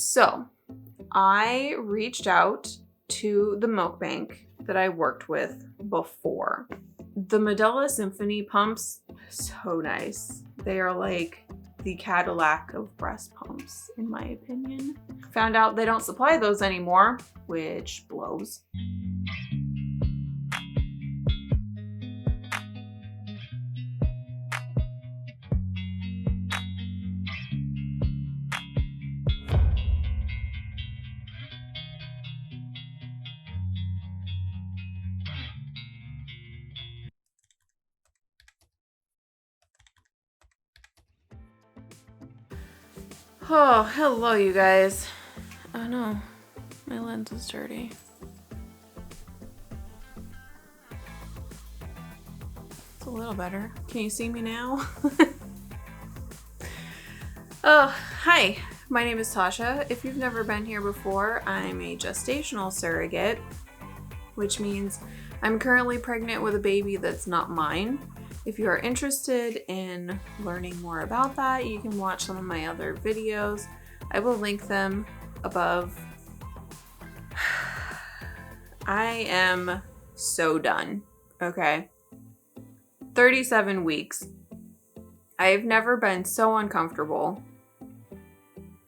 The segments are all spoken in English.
So I reached out to the milk bank that I worked with before. The Medela Symphony pumps, so nice. They are like the Cadillac of breast pumps, in my opinion. Found out they don't supply those anymore, which blows. Oh, hello you guys. Oh no, my lens is dirty. It's a little better. Can you see me now? Oh, hi. My name is Tasha. If you've never been here before, I'm a gestational surrogate, which means I'm currently pregnant with a baby that's not mine. If you are interested in learning more about that, you can watch some of my other videos. I will link them above. I am so done, okay? 37 weeks. I've never been so uncomfortable.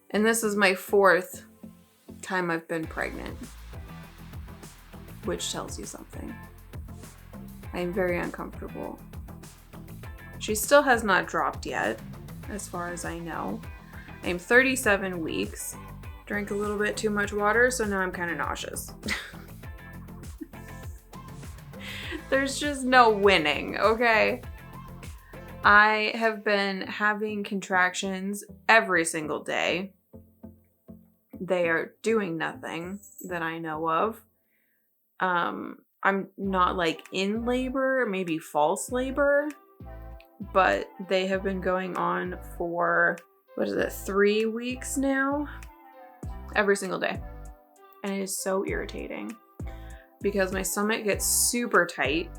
And this is my 4th time I've been pregnant, which tells you something. I'm very uncomfortable. She still has not dropped yet, as far as I know. I'm 37 weeks. Drank a little bit too much water, so now I'm kind of nauseous. There's just no winning, okay? I have been having contractions every single day. They are doing nothing that I know of. I'm not like in labor, maybe false labor, but they have been going on for, 3 weeks now? Every single day. And it is so irritating because my stomach gets super tight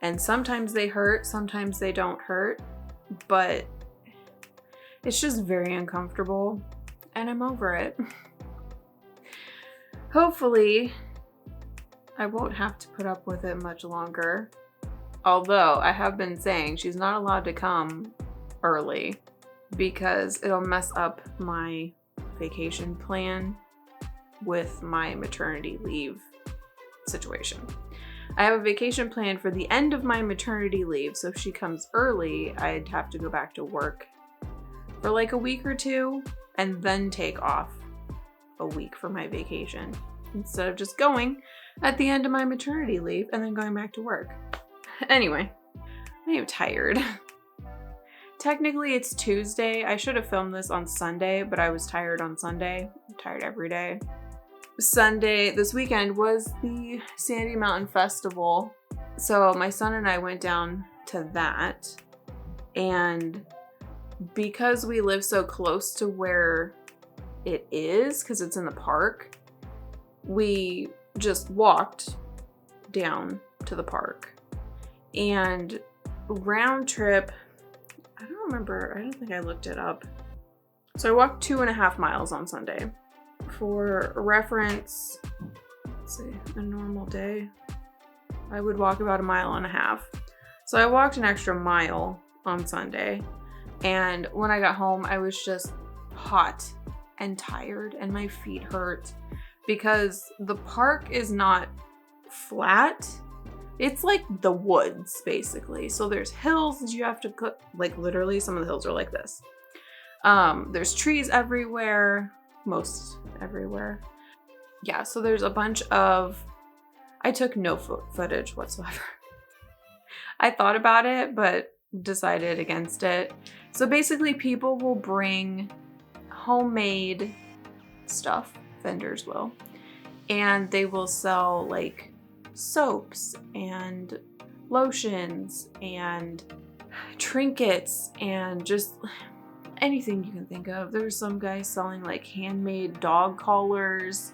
and sometimes they hurt, sometimes they don't hurt, but it's just very uncomfortable and I'm over it. Hopefully, I won't have to put up with it much longer. Although I have been saying she's not allowed to come early because it'll mess up my vacation plan with my maternity leave situation. I have a vacation plan for the end of my maternity leave, so if she comes early, I'd have to go back to work for like a week or 2 and then take off a week for my vacation instead of just going at the end of my maternity leave and then going back to work. Anyway, I am tired. Technically it's Tuesday. I should have filmed this on Sunday, but I was tired on Sunday. I'm tired every day. Sunday, this weekend, was the Sandy Mountain Festival. So my son and I went down to that. And because we live so close to where it is, because it's in the park, we just walked down to the park. And round trip, I don't remember, I don't think I looked it up. So I walked 2.5 miles on Sunday. For reference, let's see, a normal day, I would walk about 1.5 miles. So I walked an extra mile on Sunday. And when I got home, I was just hot and tired and my feet hurt because the park is not flat. It's like the woods, basically. So there's hills that you have to like literally some of the hills are like this. There's trees everywhere, most everywhere. Yeah, so there's a bunch of, I took no footage whatsoever. I thought about it, but decided against it. So basically people will bring homemade stuff, vendors will, and they will sell like soaps and lotions and trinkets and just anything you can think of. There's some guys selling like handmade dog collars,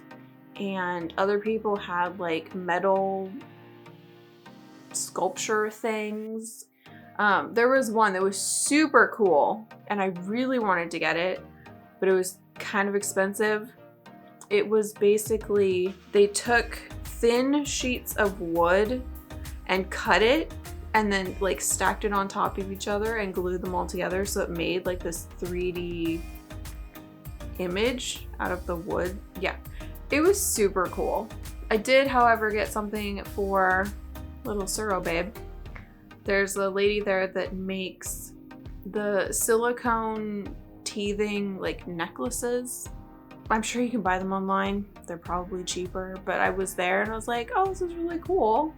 and other people had like metal sculpture things. There was one that was super cool and I really wanted to get it, but it was kind of expensive. It was basically, they took thin sheets of wood and cut it and then like stacked it on top of each other and glued them all together, so it made like this 3D image out of the wood. Yeah, it was super cool. I did, however, get something for little Surro babe. There's a lady there that makes the silicone teething like necklaces. I'm sure you can buy them online. They're probably cheaper, but I was there and I was like, oh, this is really cool.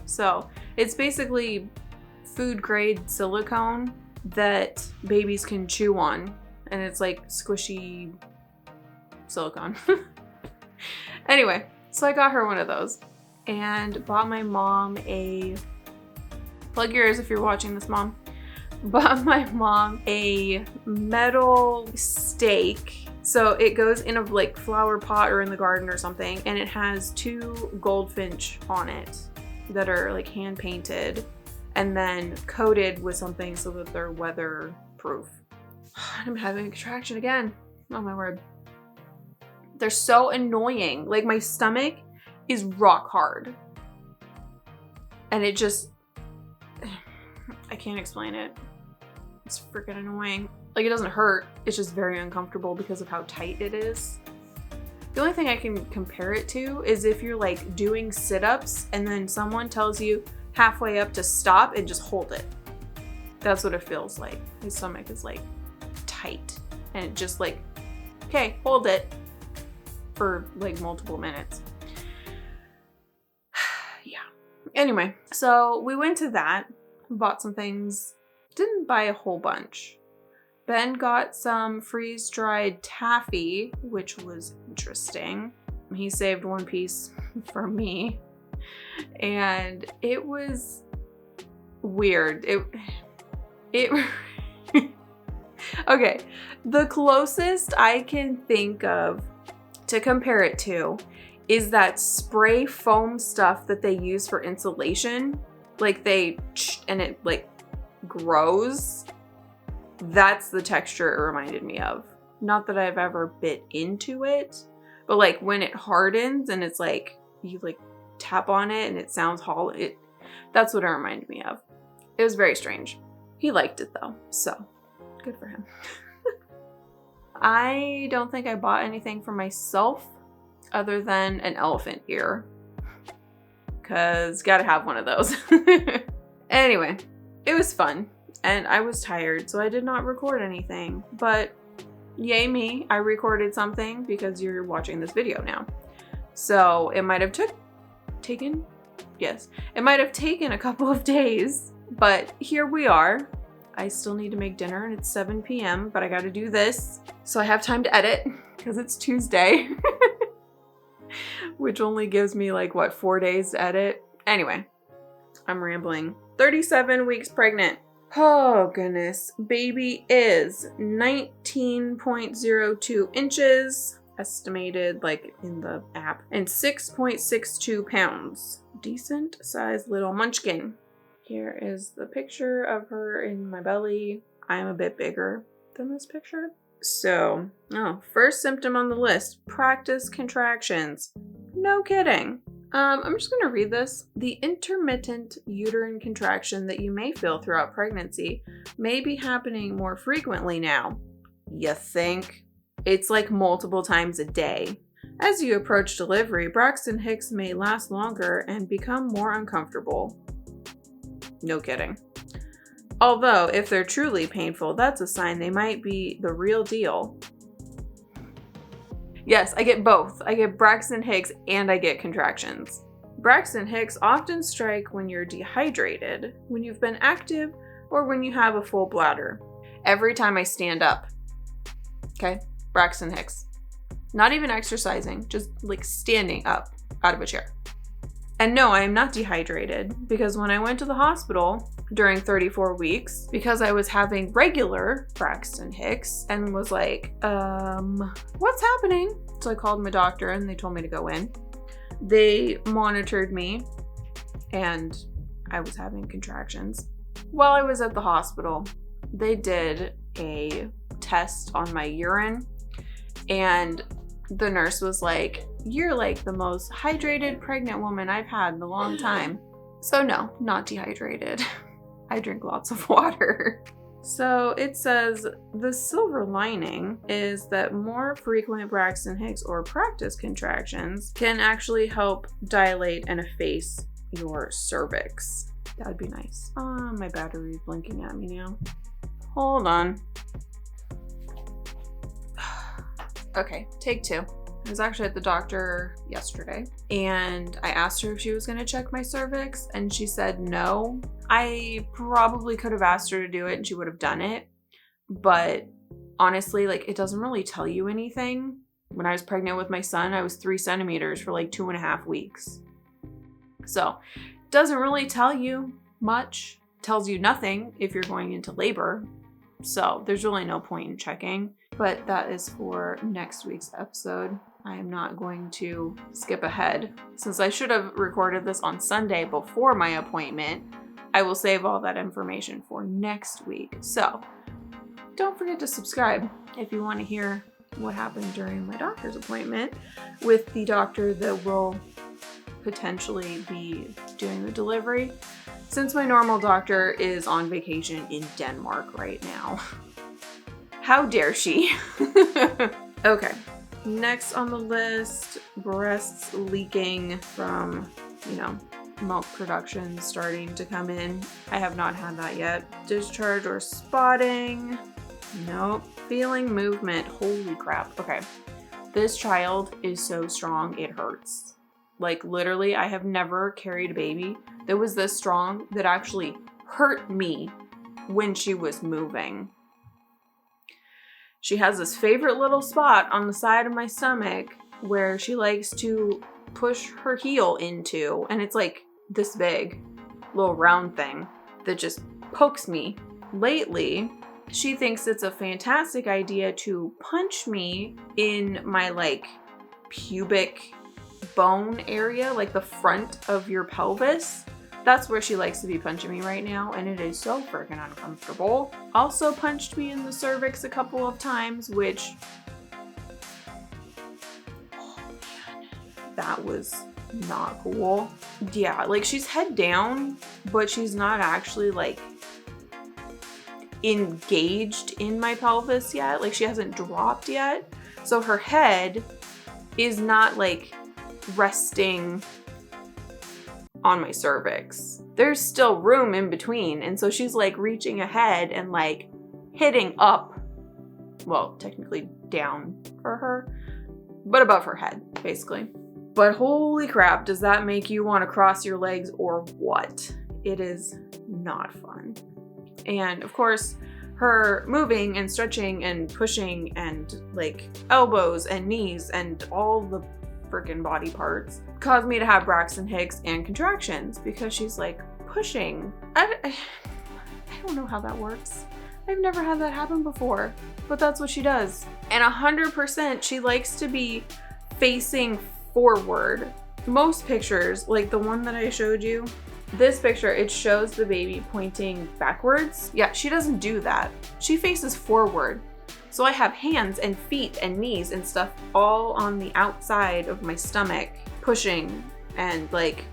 So it's basically food grade silicone that babies can chew on, and it's like squishy silicone. Anyway, so I got her one of those and bought my mom a, plug your ears if you're watching this, Mom. Bought my mom a metal stake. So it goes in a like flower pot or in the garden or something, and it has 2 goldfinch on it that are like hand painted and then coated with something so that they're weather proof. I'm having a contraction again. Oh my word. They're so annoying. Like my stomach is rock hard. And it just, I can't explain it. It's freaking annoying. Like it doesn't hurt, it's just very uncomfortable because of how tight it is. The only thing I can compare it to is if you're like doing sit-ups and then someone tells you halfway up to stop and just hold it. That's what it feels like. My stomach is like tight and it just like, okay, hold it for like multiple minutes. Yeah. Anyway, so we went to that, bought some things, didn't buy a whole bunch. Ben got some freeze-dried taffy, which was interesting. He saved 1 piece for me. And it was weird. It okay, the closest I can think of to compare it to is that spray foam stuff that they use for insulation. Like and it like grows. That's the texture it reminded me of. Not that I've ever bit into it, but like when it hardens and it's like, you like tap on it and it sounds hollow. That's what it reminded me of. It was very strange. He liked it though, so good for him. I don't think I bought anything for myself other than an elephant ear, cause gotta have one of those. Anyway, it was fun. And I was tired, so I did not record anything. But yay me, I recorded something because you're watching this video now. So it might have taken a couple of days, but here we are. I still need to make dinner and it's 7 p.m., but I gotta do this. So I have time to edit because it's Tuesday, which only gives me like, what, 4 days to edit? Anyway, I'm rambling. 37 weeks pregnant. Oh goodness, baby is 19.02 inches, estimated like in the app, and 6.62 pounds. Decent sized little munchkin. Here is the picture of her in my belly. I am a bit bigger than this picture. So, first symptom on the list, practice contractions. No kidding. I'm just going to read this. The intermittent uterine contraction that you may feel throughout pregnancy may be happening more frequently now. You think? It's like multiple times a day. As you approach delivery, Braxton Hicks may last longer and become more uncomfortable. No kidding. Although, if they're truly painful, that's a sign they might be the real deal. Yes, I get both. I get Braxton Hicks and I get contractions. Braxton Hicks often strike when you're dehydrated, when you've been active, or when you have a full bladder. Every time I stand up. Okay? Braxton Hicks. Not even exercising, just like standing up out of a chair. And no, I am not dehydrated, because when I went to the hospital during 34 weeks, because I was having regular Braxton Hicks and was like, what's happening? So I called my doctor and they told me to go in. They monitored me and I was having contractions. While I was at the hospital, they did a test on my urine And the nurse was like, "You're like the most hydrated pregnant woman I've had in a long time." So no, not dehydrated. I drink lots of water. So it says the silver lining is that more frequent Braxton Hicks or practice contractions can actually help dilate and efface your cervix. That would be nice. My battery's blinking at me now. Hold on. Okay, take two. I was actually at the doctor yesterday and I asked her if she was going to check my cervix and she said no. I probably could have asked her to do it and she would have done it, but honestly, like, it doesn't really tell you anything. When I was pregnant with my son, I was 3 centimeters for like 2.5 weeks. So it doesn't really tell you much. It tells you nothing if you're going into labor. So there's really no point in checking, but that is for next week's episode. I am not going to skip ahead. Since I should have recorded this on Sunday before my appointment, I will save all that information for next week. So don't forget to subscribe if you want to hear what happened during my doctor's appointment with the doctor that will potentially be doing the delivery, since my normal doctor is on vacation in Denmark right now. How dare she? Okay, next on the list, breasts leaking from, milk production starting to come in. I have not had that yet. Discharge or spotting. Nope. Feeling movement. Holy crap. Okay. This child is so strong, it hurts. Like, literally, I have never carried a baby that was this strong that actually hurt me when she was moving. She has this favorite little spot on the side of my stomach where she likes to push her heel into, and it's like this big little round thing that just pokes me. Lately, she thinks it's a fantastic idea to punch me in my like pubic bone area, like the front of your pelvis. That's where she likes to be punching me right now, and it is so freaking uncomfortable. Also punched me in the cervix a couple of times, which, oh man, that was not cool. Yeah, like, she's head down, but she's not actually like engaged in my pelvis yet. Like, she hasn't dropped yet. So her head is not like resting on my cervix. There's still room in between, and so she's like reaching ahead and like hitting up, well, technically down for her, but above her head, basically. But holy crap, does that make you want to cross your legs or what? It is not fun. And of course, her moving and stretching and pushing and like elbows and knees and all the freaking body parts caused me to have Braxton Hicks and contractions because she's like pushing. I don't know how that works. I've never had that happen before, but that's what she does. And 100% she likes to be facing forward. Most pictures, like the one that I showed you, this picture, it shows the baby pointing backwards. Yeah, she doesn't do that. She faces forward. So I have hands and feet and knees and stuff all on the outside of my stomach, pushing and like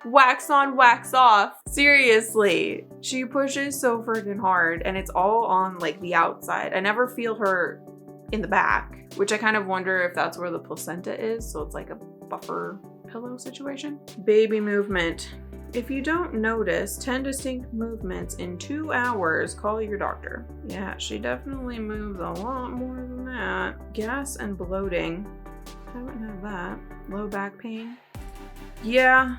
wax on, wax off. Seriously, she pushes so freaking hard and it's all on like the outside. I never feel her in the back, which I kind of wonder if that's where the placenta is. So it's like a buffer pillow situation. Baby movement. If you don't notice 10 distinct movements in 2 hours, call your doctor. Yeah, she definitely moves a lot more than that. Gas and bloating. Haven't had that. Low back pain. Yeah,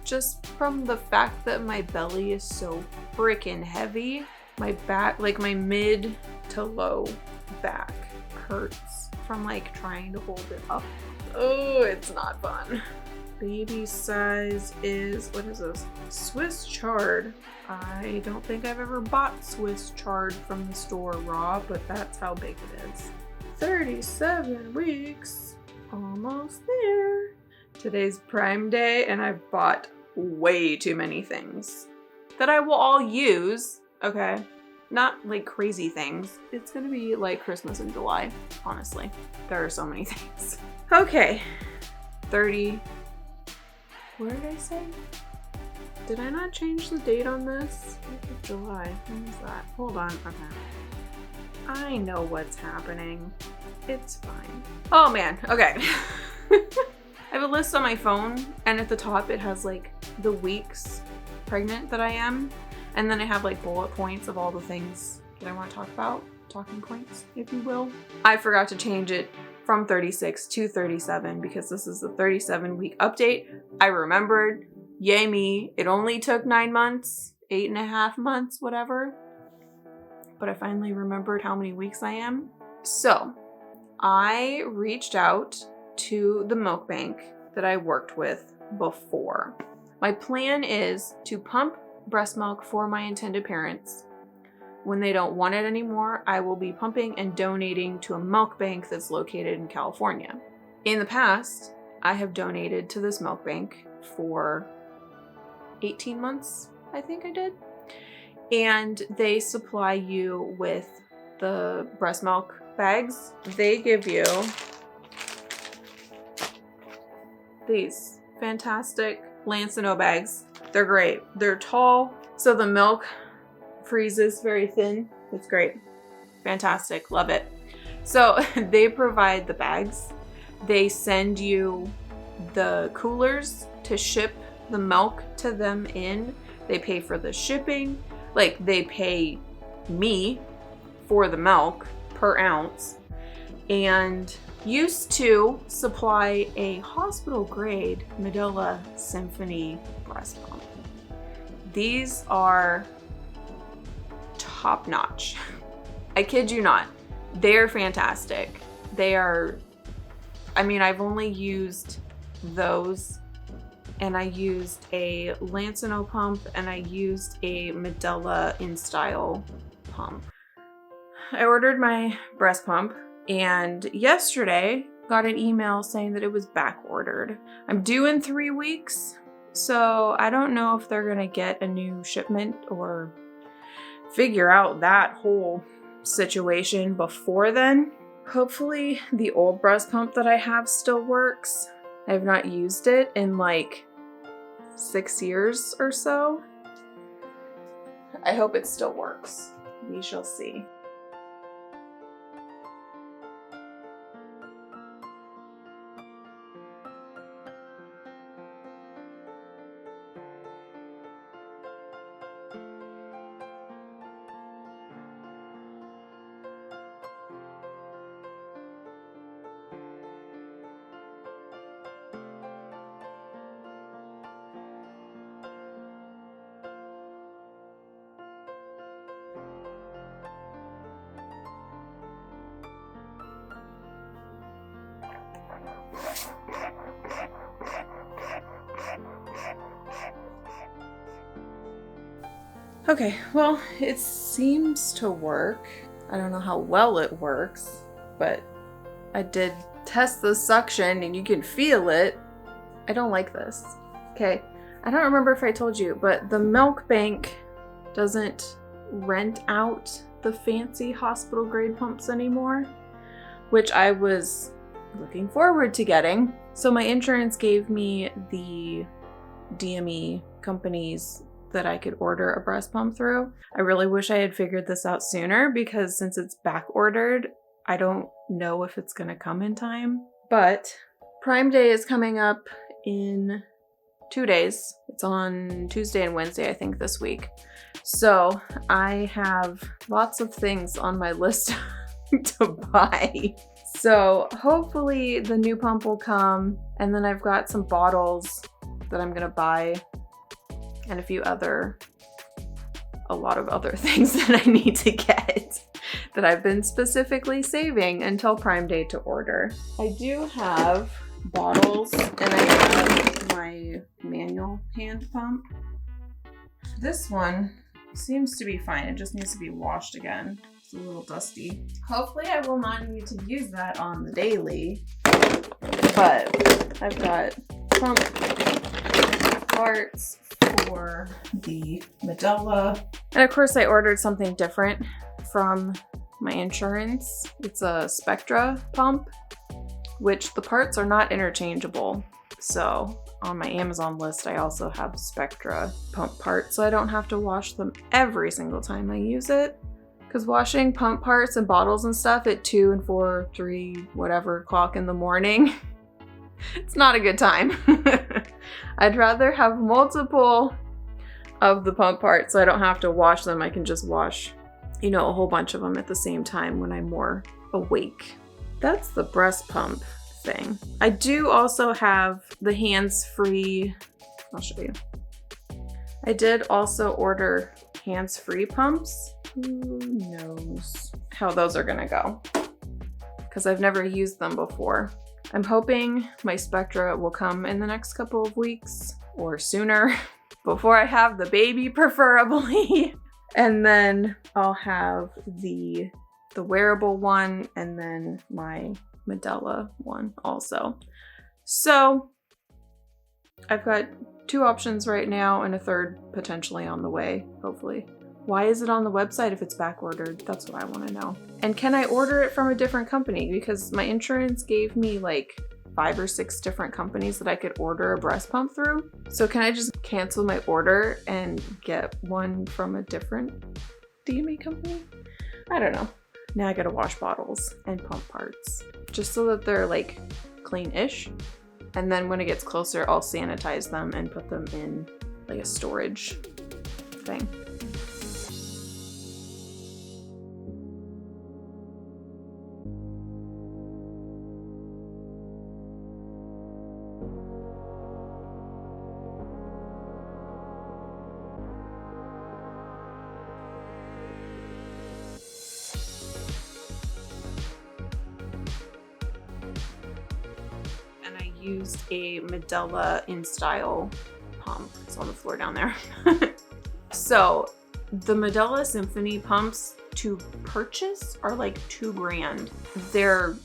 just from the fact that my belly is so freaking heavy, my back, like my mid to low back hurts from like trying to hold it up. Oh, it's not fun. Baby size is, what is this? Swiss chard. I don't think I've ever bought Swiss chard from the store raw, but that's how big it is. 37 weeks. Almost there. Today's Prime Day and I've bought way too many things that I will all use, okay? Not like crazy things. It's gonna be like Christmas in July, honestly. There are so many things. Okay, 30. What did I say? Did I not change the date on this? 4th of July. When was that? Hold on. Okay. I know what's happening. It's fine. Oh man. Okay. I have a list on my phone, and at the top it has like the weeks pregnant that I am, and then I have like bullet points of all the things that I want to talk about. Talking points, if you will. I forgot to change it from 36 to 37 because this is the 37-week update. I remembered. Yay me. It only took 9 months, 8.5 months, whatever. But I finally remembered how many weeks I am. So I reached out to the milk bank that I worked with before. My plan is to pump breast milk for my intended parents. When they don't want it anymore, I will be pumping and donating to a milk bank that's located in California. In the past, I have donated to this milk bank for 18 months, I think I did. And they supply you with the breast milk bags. They give you these fantastic Lancino bags. They're great. They're tall, so the milk freezes very thin. It's great. Fantastic. Love it. So they provide the bags. They send you the coolers to ship the milk to them in. They pay for the shipping. Like, they pay me for the milk per ounce, and used to supply a hospital grade Medela Symphony breast pump. These are top notch. I kid you not. They're fantastic. They are, I mean, I've only used those, and I used a Lancino pump, and I used a Medela InStyle pump. I ordered my breast pump, and yesterday got an email saying that it was back ordered. I'm due in 3 weeks, so I don't know if they're gonna get a new shipment or figure out that whole situation before then. Hopefully the old breast pump that I have still works. I have not used it in like 6 years or so. I hope it still works. We shall see. Okay, well, it seems to work. I don't know how well it works, but I did test the suction and you can feel it. I don't like this. Okay, I don't remember if I told you, but the milk bank doesn't rent out the fancy hospital grade pumps anymore, which I was looking forward to getting. So my insurance gave me the DME companies that I could order a breast pump through. I really wish I had figured this out sooner, because since it's back ordered, I don't know if it's gonna come in time. But Prime Day is coming up in 2 days. It's on Tuesday and Wednesday, I think, this week. So I have lots of things on my list to buy. So hopefully the new pump will come, and then I've got some bottles that I'm gonna buy, and a lot of other things that I need to get that I've been specifically saving until Prime Day to order. I do have bottles, and I have my manual hand pump. This one seems to be fine. It just needs to be washed again. It's a little dusty. Hopefully I will not need to use that on the daily, but I've got pump parts for the Medela. And of course I ordered something different from my insurance. It's a Spectra pump, which the parts are not interchangeable. So on my Amazon list, I also have Spectra pump parts, so I don't have to wash them every single time I use it. Because washing pump parts and bottles and stuff at 2 and 4, 3, whatever o'clock in the morning, it's not a good time. I'd rather have multiple of the pump parts so I don't have to wash them. I can just wash, you know, a whole bunch of them at the same time when I'm more awake. That's the breast pump thing. I do also have the hands-free, I'll show you. I did also order hands-free pumps. Who knows how those are gonna go? Because I've never used them before. I'm hoping my Spectra will come in the next couple of weeks or sooner, before I have the baby preferably. And then I'll have the wearable one and then my Medela one also. So I've got 2 options right now and a third potentially on the way, hopefully. Why is it on the website if it's back ordered? That's what I want to know. And can I order it from a different company? Because my insurance gave me like 5 or 6 different companies that I could order a breast pump through. So can I just cancel my order and get one from a different DME company? I don't know. Now I gotta wash bottles and pump parts just so that they're like clean-ish. And then when it gets closer, I'll sanitize them and put them in like a storage thing. Used a Medela InStyle pump. It's on the floor down there. So the Medela Symphony pumps to purchase are like $2,000. They're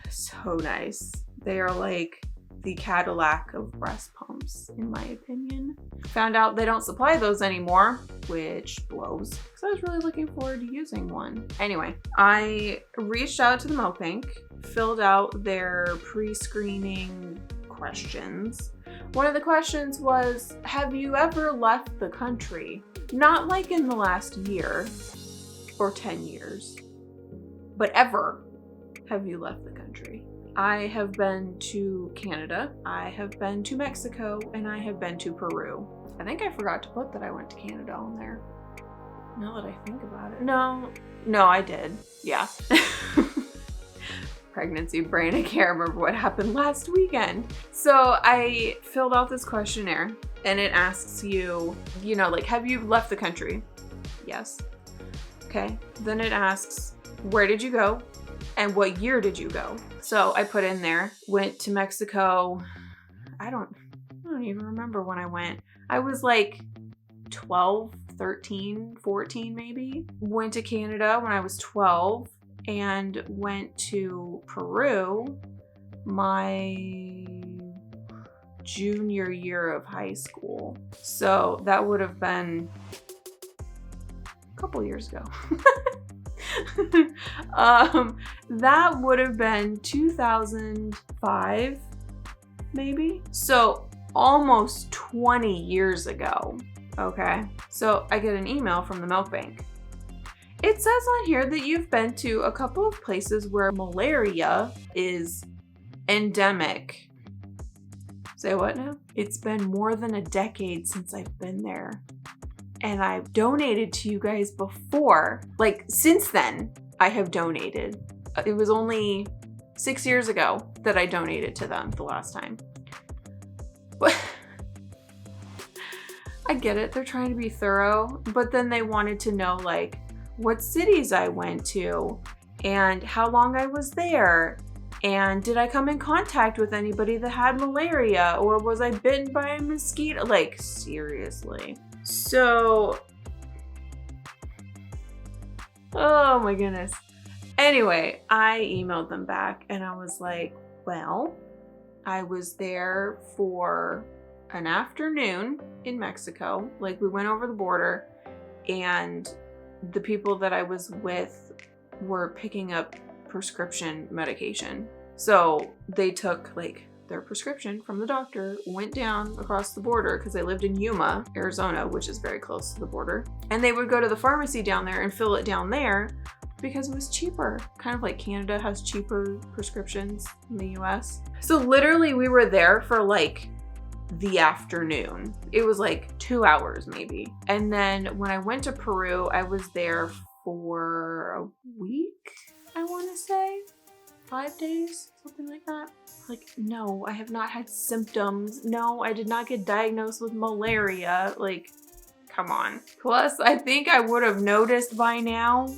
so nice. They are like the Cadillac of breast pumps, in my opinion. Found out they don't supply those anymore, which blows, because I was really looking forward to using one. Anyway, I reached out to the milk bank, filled out their pre-screening questions. One of the questions was, have you ever left the country? Not like in the last year or 10 years, but ever have you left the country? I have been to Canada, I have been to Mexico, and I have been to Peru. I think I forgot to put that I went to Canada on there. Now that I think about it. No, I did. Yeah. Pregnancy brain, I can't remember what happened last weekend. So I filled out this questionnaire and it asks you, you know, like, have you left the country? Yes. Okay. Then it asks, where did you go? And what year did you go? So I put in there, went to Mexico. I don't even remember when I went. I was like 12, 13, 14 maybe. Went to Canada when I was 12 and went to Peru my junior year of high school. So that would have been a couple years ago. That would have been 2005, maybe. So almost 20 years ago. Okay. So I get an email from the milk bank. It says on here that you've been to a couple of places where malaria is endemic. Say what now? It's been more than a decade since I've been there. And I've donated to you guys before. Like, since then, I have donated. It was only 6 years ago that I donated to them the last time. But I get it. They're trying to be thorough. But then they wanted to know, like, what cities I went to and how long I was there. And did I come in contact with anybody that had malaria? Or was I bitten by a mosquito? Like, seriously. So, oh my goodness. Anyway, I emailed them back and I was like, well, I was there for an afternoon in Mexico. Like, we went over the border and the people that I was with were picking up prescription medication. So they took like their prescription from the doctor, went down across the border because they lived in Yuma, Arizona, which is very close to the border. And they would go to the pharmacy down there and fill it down there because it was cheaper. Kind of like Canada has cheaper prescriptions in the US. So literally we were there for like the afternoon. It was like 2 hours maybe. And then when I went to Peru, I was there for a week, I want to say. 5 days, something like that. Like, no, I have not had symptoms. No, I did not get diagnosed with malaria. Like, come on. Plus, I think I would have noticed by now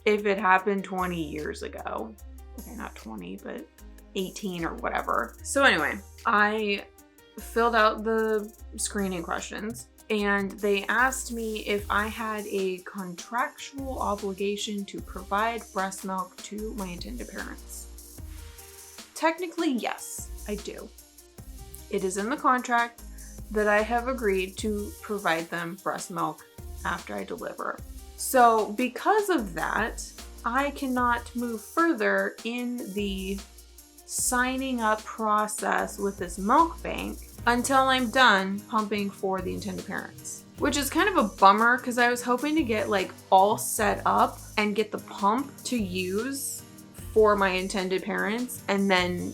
if it happened 20 years ago. Okay, not 20, but 18 or whatever. So anyway, I filled out the screening questions and they asked me if I had a contractual obligation to provide breast milk to my intended parents. Technically, yes, I do. It is in the contract that I have agreed to provide them breast milk after I deliver. So because of that, I cannot move further in the signing up process with this milk bank until I'm done pumping for the intended parents. Which is kind of a bummer because I was hoping to get like all set up and get the pump to use for my intended parents and then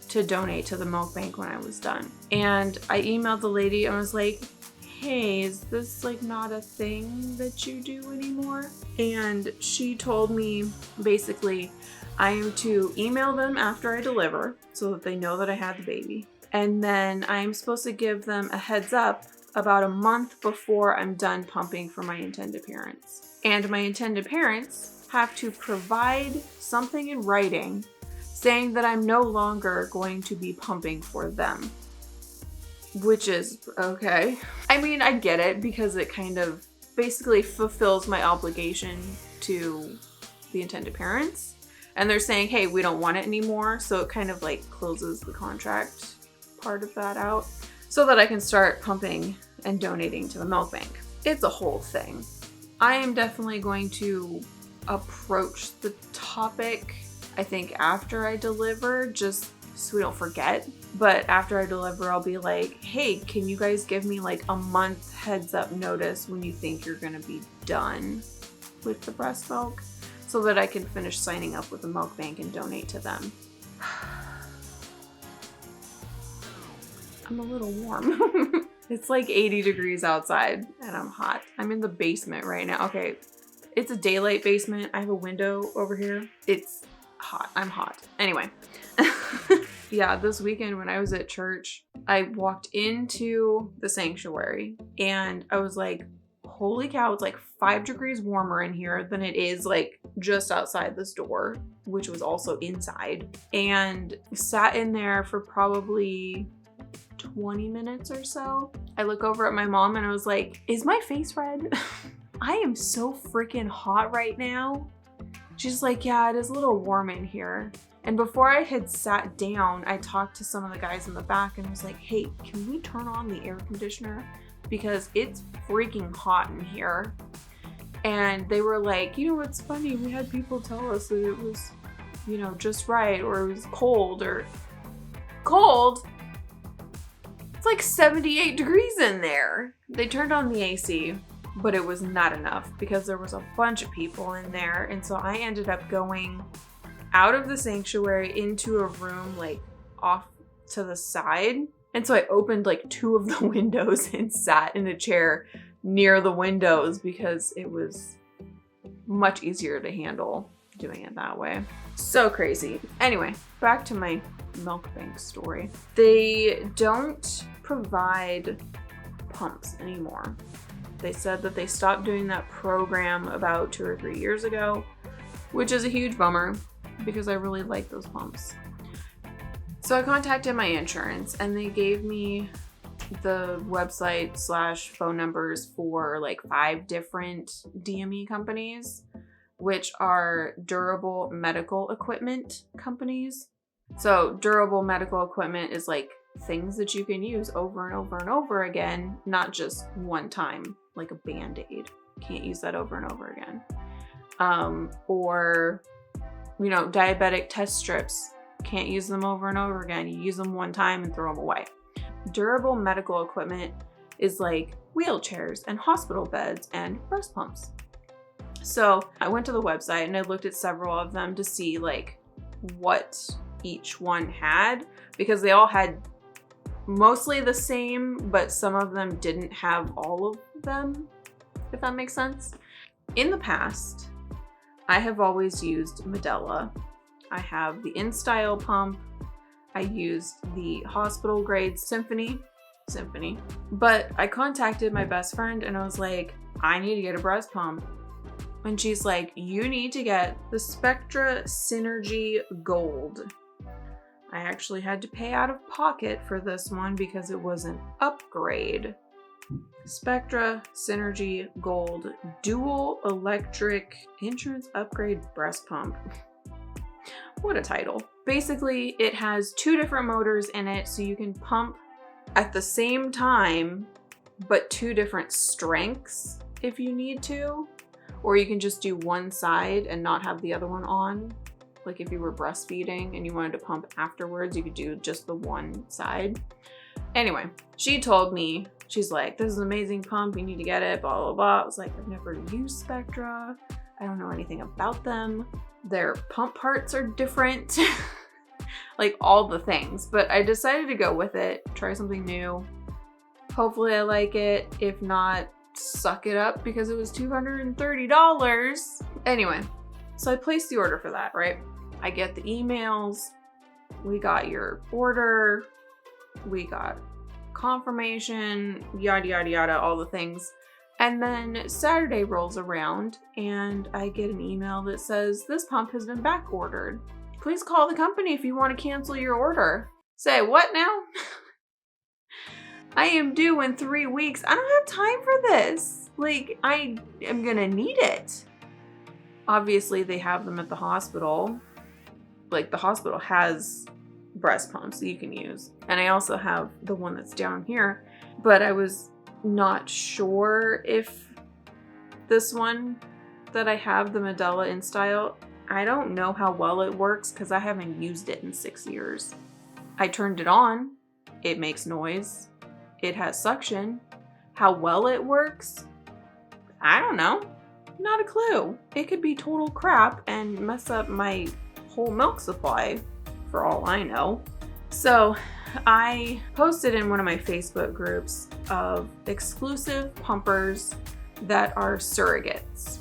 to donate to the milk bank when I was done. And I emailed the lady and was like, hey, is this like not a thing that you do anymore? And she told me basically I am to email them after I deliver so that they know that I had the baby. And then I'm supposed to give them a heads up about a month before I'm done pumping for my intended parents. And my intended parents have to provide something in writing saying that I'm no longer going to be pumping for them. Which is okay. I mean, I get it because it kind of basically fulfills my obligation to the intended parents. And they're saying, hey, we don't want it anymore. So it kind of like closes the contract part of that out so that I can start pumping and donating to the milk bank. It's a whole thing. I am definitely going to approach the topic, I think, after I deliver, just so we don't forget. But after I deliver, I'll be like, hey, can you guys give me like a month heads up notice when you think you're gonna be done with the breast milk so that I can finish signing up with the milk bank and donate to them. I'm a little warm. It's like 80 degrees outside and I'm hot. I'm in the basement right now. Okay, it's a daylight basement. I have a window over here. It's hot. I'm hot. Anyway. Yeah, this weekend when I was at church, I walked into the sanctuary and I was like, holy cow, it's like 5 degrees warmer in here than it is like just outside this door, which was also inside. And sat in there for probably 20 minutes or so. I look over at my mom and I was like, is my face red? I am so freaking hot right now. She's like, yeah, it is a little warm in here. And before I had sat down, I talked to some of the guys in the back and was like, hey, can we turn on the air conditioner? Because it's freaking hot in here. And they were like, you know what's funny? We had people tell us that it was, you know, just right, or it was cold, or cold. It's like 78 degrees in there. They turned on the AC, but it was not enough because there was a bunch of people in there. And so I ended up going out of the sanctuary into a room like off to the side. And so I opened like 2 of the windows and sat in a chair near the windows because it was much easier to handle doing it that way. So crazy. Anyway, back to my milk bank story. They don't provide pumps anymore. They said that they stopped doing that program about 2 or 3 years ago, which is a huge bummer because I really like those pumps. So I contacted my insurance and they gave me the website / phone numbers for like 5 different DME companies, which are durable medical equipment companies. So durable medical equipment is like things that you can use over and over and over again, not just one time, like a Band-Aid. Can't use that over and over again. Or, you know, diabetic test strips. Can't use them over and over again. You use them one time and throw them away. Durable medical equipment is like wheelchairs and hospital beds and breast pumps. So I went to the website and I looked at several of them to see like what each one had, because they all had mostly the same, but some of them didn't have all of them, if that makes sense. In the past, I have always used Medela. I have the InStyle pump. I used the hospital grade Symphony. But I contacted my best friend and I was like, I need to get a breast pump. And she's like, you need to get the Spectra Synergy Gold. I actually had to pay out of pocket for this one because it was an upgrade. Spectra Synergy Gold Dual Electric Insurance Upgrade Breast Pump. What a title. Basically, it has 2 different motors in it, so you can pump at the same time, but 2 different strengths if you need to. Or you can just do one side and not have the other one on. Like if you were breastfeeding and you wanted to pump afterwards, you could do just the one side. Anyway, she told me, she's like, this is an amazing pump, you need to get it, blah, blah, blah. I was like, I've never used Spectra. I don't know anything about them. Their pump parts are different. Like all the things. But I decided to go with it, try something new. Hopefully I like it. If not, suck it up because it was $230. Anyway, so I placed the order for that, right? I get the emails. We got your order. We got confirmation, yada, yada, yada, all the things. And then Saturday rolls around and I get an email that says, this pump has been back ordered. Please call the company if you want to cancel your order. Say, what now? I am due in 3 weeks. I don't have time for this. Like, I am gonna need it. Obviously, they have them at the hospital. Like, the hospital has breast pumps that you can use. And I also have the one that's down here. But I was not sure if this one that I have, the Medela InStyle, I don't know how well it works because I haven't used it in 6 years. I turned it on. It makes noise. It has suction. How well it works? I don't know. Not a clue. It could be total crap and mess up my whole milk supply for all I know. So I posted in one of my Facebook groups of exclusive pumpers that are surrogates.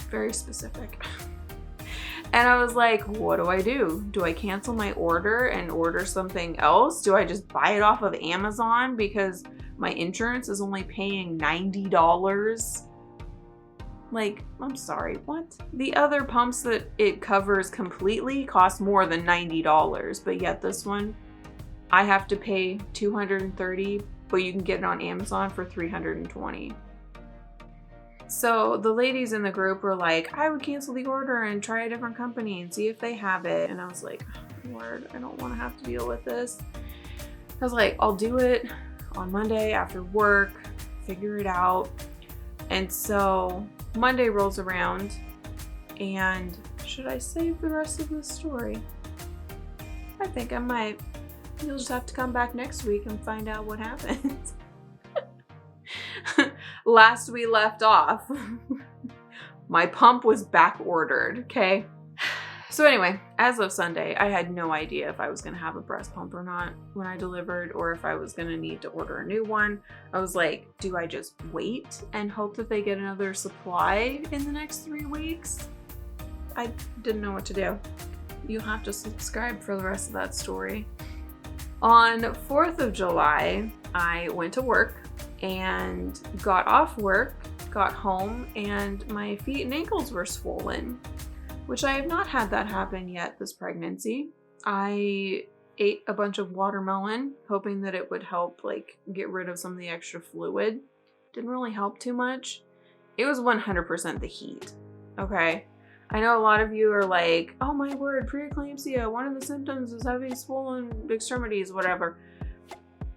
Very specific. And I was like, what do I do? Do I cancel my order and order something else? Do I just buy it off of Amazon because my insurance is only paying $90? Like, I'm sorry, what? The other pumps that it covers completely cost more than $90, but yet this one, I have to pay $230, but you can get it on Amazon for $320. So the ladies in the group were like, I would cancel the order and try a different company and see if they have it. And I was like, oh, Lord, I don't want to have to deal with this. I was like, I'll do it on Monday after work, figure it out. And so Monday rolls around and should I save the rest of the story? I think I might. You'll just have to come back next week and find out what happened. Last we left off, my pump was back ordered, okay? So anyway, as of Sunday, I had no idea if I was gonna have a breast pump or not when I delivered, or if I was gonna need to order a new one. I was like, do I just wait and hope that they get another supply in the next 3 weeks? I didn't know what to do. You'll have to subscribe for the rest of that story. On 4th of July, I went to work and got off work, got home, and my feet and ankles were swollen, which I have not had that happen yet this pregnancy. I ate a bunch of watermelon, hoping that it would help like get rid of some of the extra fluid. Didn't really help too much. It was 100% the heat, okay? I know a lot of you are like, oh my word, preeclampsia, one of the symptoms is having swollen extremities, whatever.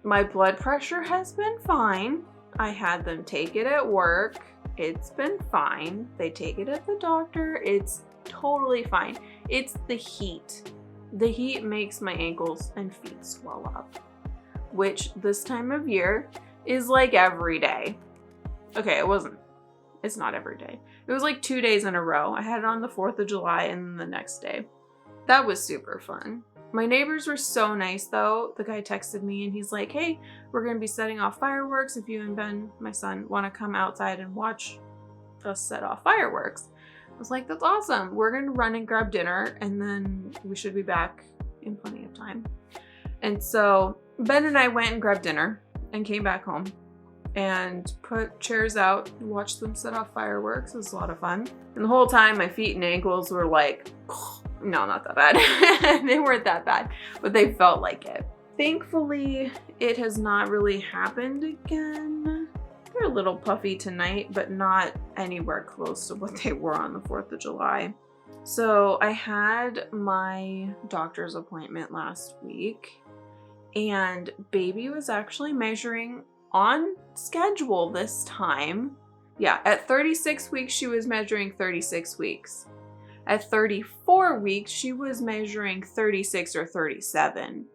My blood pressure has been fine. I had them take it at work. It's been fine. They take it at the doctor. It's totally fine. It's the heat. The heat makes my ankles and feet swell up, which this time of year is like every day. Okay, it's not every day. It was like 2 days in a row. I had it on the 4th of July and then the next day. That was super fun. My neighbors were so nice though. The guy texted me and he's like, hey, we're gonna be setting off fireworks. If you and Ben, my son, wanna come outside and watch us set off fireworks. I was like, that's awesome. We're gonna run and grab dinner and then we should be back in plenty of time. And so Ben and I went and grabbed dinner and came back home and put chairs out and watched them set off fireworks. It was a lot of fun. And the whole time my feet and ankles were like, no, not that bad. They weren't that bad, but they felt like it. Thankfully, it has not really happened again. They're a little puffy tonight, but not anywhere close to what they were on the 4th of July. So I had my doctor's appointment last week and baby was actually measuring on schedule this time. Yeah, at 36 weeks, she was measuring 36 weeks. At 34 weeks, she was measuring 36 or 37.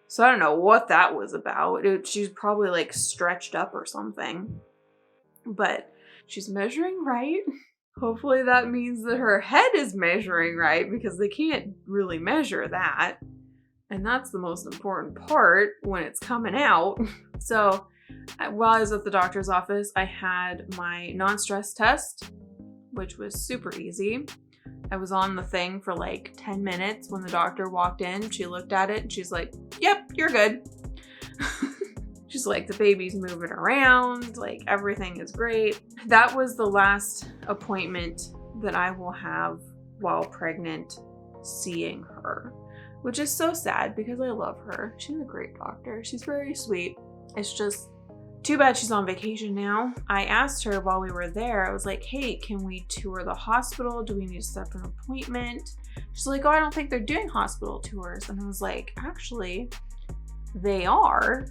So I don't know what that was about. She's probably like stretched up or something. But she's measuring right. Hopefully that means that her head is measuring right because they can't really measure that. And that's the most important part when it's coming out. So while I was at the doctor's office, I had my non-stress test, which was super easy. I was on the thing for like 10 minutes when the doctor walked in. She looked at it and she's like, yep, you're good. She's like, the baby's moving around, like everything is great. That was the last appointment that I will have while pregnant seeing her, which is so sad because I love her. She's a great doctor. She's very sweet. It's just too bad she's on vacation now. I asked her while we were there, I was like, hey, can we tour the hospital? Do we need to set up an appointment? She's like, oh, I don't think they're doing hospital tours. And I was like, actually, they are.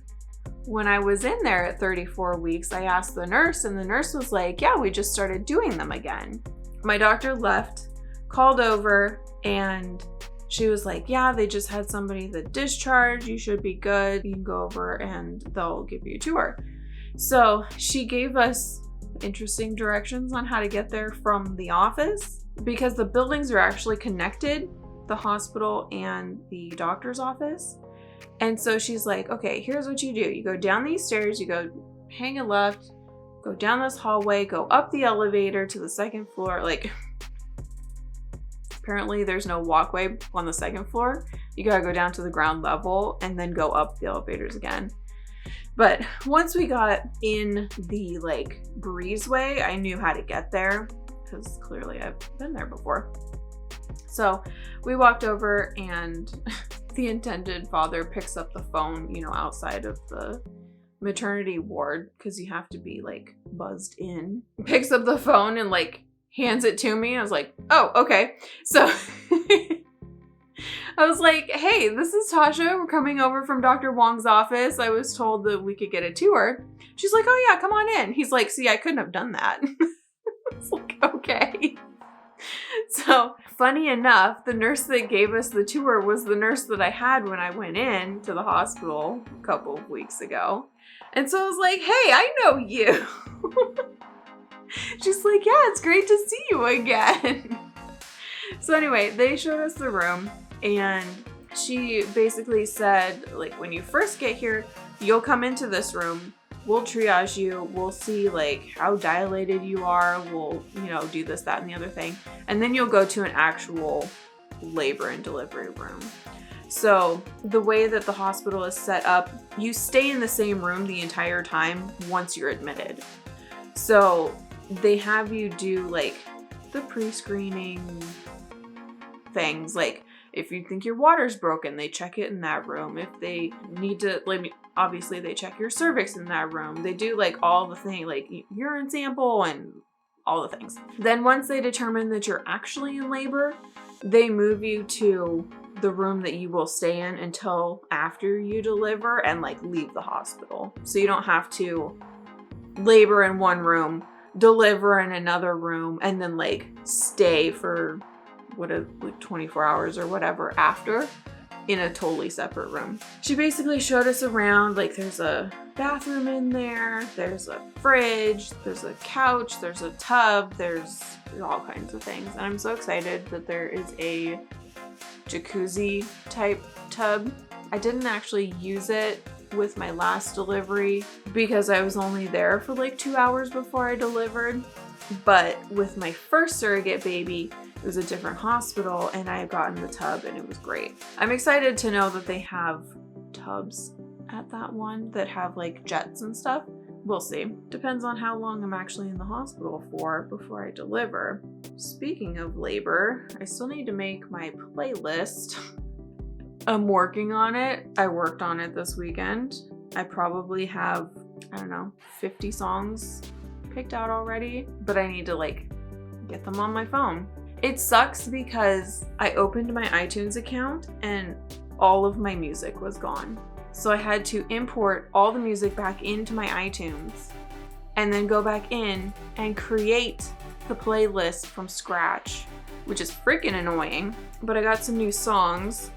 When I was in there at 34 weeks, I asked the nurse and the nurse was like, yeah, we just started doing them again. My doctor left, called over, and she was like, yeah, they just had somebody that discharged. You should be good. You can go over and they'll give you a tour. So she gave us interesting directions on how to get there from the office because the buildings are actually connected, the hospital and the doctor's office. And so she's like, okay, here's what you do. You go down these stairs, you go hang a left, go down this hallway, go up the elevator to the second floor. Like, apparently there's no walkway on the second floor. You gotta go down to the ground level and then go up the elevators again. But once we got in the like breezeway, I knew how to get there because clearly I've been there before. So we walked over and the intended father picks up the phone, you know, outside of the maternity ward because you have to be like buzzed in. Picks up the phone and like hands it to me. I was like, oh, okay. So I was like, hey, this is Tasha. We're coming over from Dr. Wong's office. I was told that we could get a tour. She's like, oh yeah, come on in. He's like, see, I couldn't have done that. I was like, okay. So funny enough, the nurse that gave us the tour was the nurse that I had when I went in to the hospital a couple of weeks ago. And so I was like, hey, I know you. She's like, yeah, it's great to see you again. So anyway, they showed us the room and she basically said, like, when you first get here, you'll come into this room, we'll triage you, we'll see like how dilated you are, we'll, you know, do this, that, and the other thing. And then you'll go to an actual labor and delivery room. So the way that the hospital is set up, you stay in the same room the entire time once you're admitted. So they have you do like the pre-screening things, like if you think your water's broken, they check it in that room. If they need to, like, obviously they check your cervix in that room. They do like all the things, like urine sample and all the things. Then once they determine that you're actually in labor, they move you to the room that you will stay in until after you deliver and like leave the hospital. So you don't have to labor in one room, deliver in another room, and then like stay for like 24 hours or whatever after in a totally separate room. She basically showed us around. Like there's a bathroom in there, there's a fridge, there's a couch, there's a tub, there's all kinds of things. And I'm so excited that there is a jacuzzi type tub. I didn't actually use it with my last delivery because I was only there for like 2 hours before I delivered. But with my first surrogate baby, it was a different hospital and I had gotten the tub and it was great. I'm excited to know that they have tubs at that one that have like jets and stuff. We'll see. Depends on how long I'm actually in the hospital for before I deliver. Speaking of labor, I still need to make my playlist. I'm working on it. I worked on it this weekend. I probably have, I don't know, 50 songs picked out already, but I need to like get them on my phone. It sucks because I opened my iTunes account and all of my music was gone. So I had to import all the music back into my iTunes and then go back in and create the playlist from scratch, which is freaking annoying. But I got some new songs,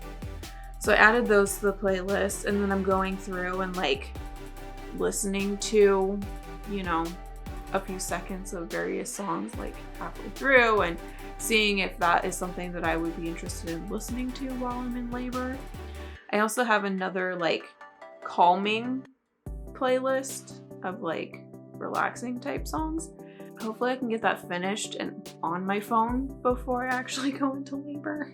so I added those to the playlist, and then I'm going through and like listening to, you know, a few seconds of various songs like halfway through and seeing if that is something that I would be interested in listening to while I'm in labor. I also have another like calming playlist of like relaxing type songs. Hopefully I can get that finished and on my phone before I actually go into labor.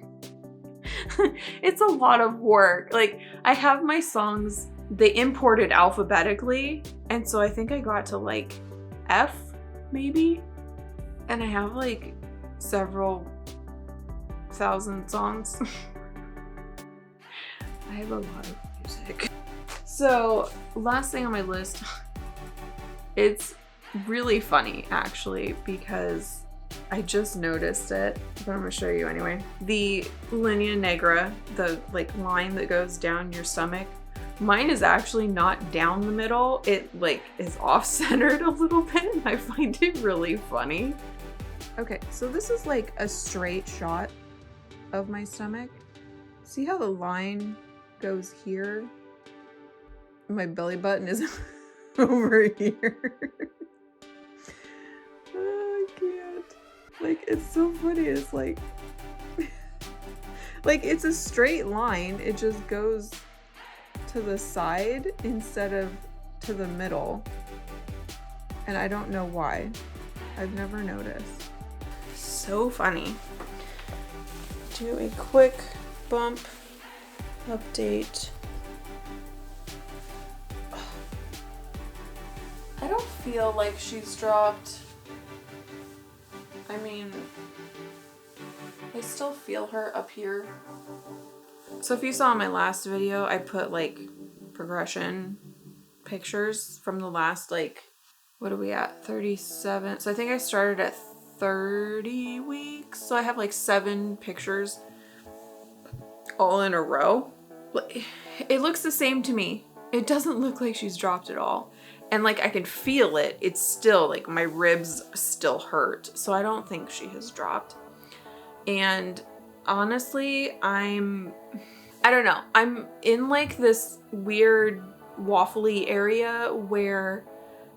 It's a lot of work. Like I have my songs, they imported alphabetically, and so I think I got to like F maybe, and I have like several thousand songs. I have a lot of music. So last thing on my list, it's really funny actually because I just noticed it, but I'm gonna show you anyway. The linea negra, the like line that goes down your stomach, mine is actually not down the middle. It like is off-centered a little bit and I find it really funny. Okay, so this is like a straight shot of my stomach. See how the line goes here? My belly button is over here. Oh, I can't. Like, it's so funny. It's like, like it's a straight line. It just goes to the side instead of to the middle. And I don't know why. I've never noticed. So funny. Do a quick bump update. I don't feel like she's dropped. I mean, I still feel her up here. So if you saw my last video, I put like progression pictures from the last, like, what are we at? 37. So I think I started at 30 weeks. So I have like 7 pictures all in a row. It looks the same to me. It doesn't look like she's dropped at all. And like I can feel it. It's still like my ribs still hurt. So I don't think she has dropped. And honestly, I don't know. I'm in like this weird waffly area where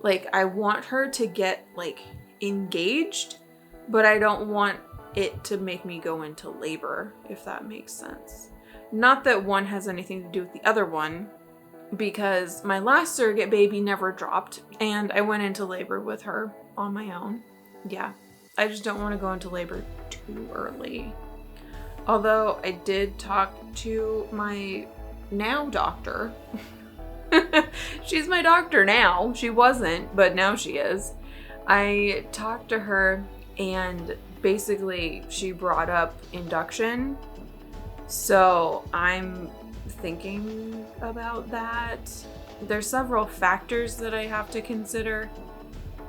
like I want her to get like engaged, but I don't want it to make me go into labor, if that makes sense. Not that one has anything to do with the other one, because my last surrogate baby never dropped and I went into labor with her on my own. Yeah, I just don't want to go into labor too early. Although I did talk to my now doctor. She's my doctor now. She wasn't, but now she is. I talked to her and basically she brought up induction. So I'm thinking about that. There's several factors that I have to consider.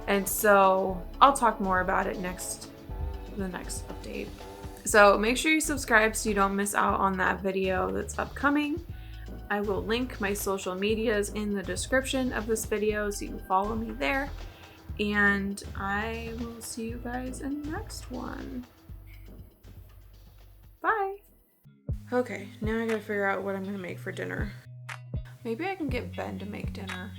And so I'll talk more about it the next update. So make sure you subscribe so you don't miss out on that video that's upcoming. I will link my social medias in the description of this video so you can follow me there. And I will see you guys in the next one. Bye. Okay, now I gotta figure out what I'm gonna make for dinner. Maybe I can get Ben to make dinner.